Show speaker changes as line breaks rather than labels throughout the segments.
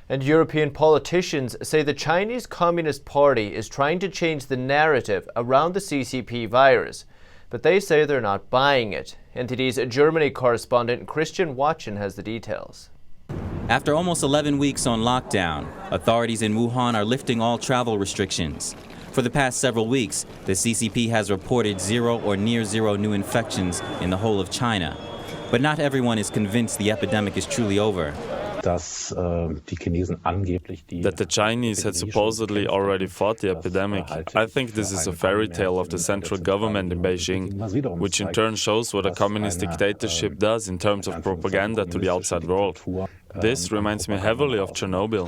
And European politicians say the Chinese Communist Party is trying to change the narrative around the CCP virus, but they say they're not buying it. NTD's Germany correspondent Christian Watchen has the details.
After almost 11 weeks on lockdown, authorities in Wuhan are lifting all travel restrictions. For the past several weeks, the CCP has reported 0 or near 0 new infections in the whole of China. But not everyone is convinced the epidemic is truly over.
That the Chinese had supposedly already fought the epidemic. I think this is a fairy tale of the central government in Beijing, which in turn shows what a communist dictatorship does in terms of propaganda to the outside world. This reminds me heavily of Chernobyl.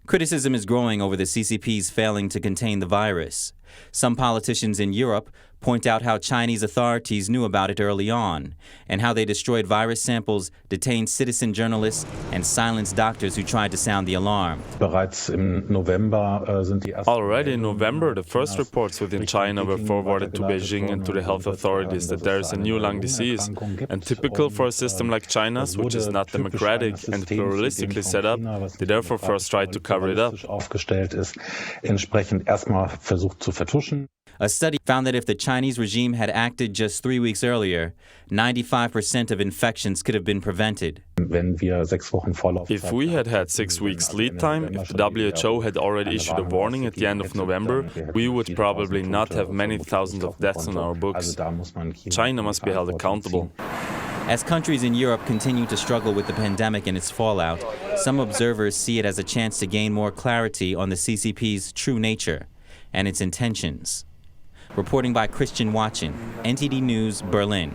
Criticism is growing over the CCP's failing to contain the virus. Some politicians in Europe point out how Chinese authorities knew about it early on, and how they destroyed virus samples, detained citizen journalists, and silenced doctors who tried to sound the alarm.
Already in November, the first reports within China were forwarded to Beijing and to the health authorities that there is a new lung disease. And typical for a system like China's, which is not democratic and pluralistically set up, they therefore first tried to cover it up.
A study found that if the Chinese regime had acted just 3 weeks earlier, 95% of infections could have been prevented.
If we had had 6 weeks lead time, if the WHO had already issued a warning at the end of November, we would probably not have many thousands of deaths on our books. China must be held accountable.
As countries in Europe continue to struggle with the pandemic and its fallout, some observers see it as a chance to gain more clarity on the CCP's true nature and its intentions. Reporting by Christian Watchen, NTD News, Berlin.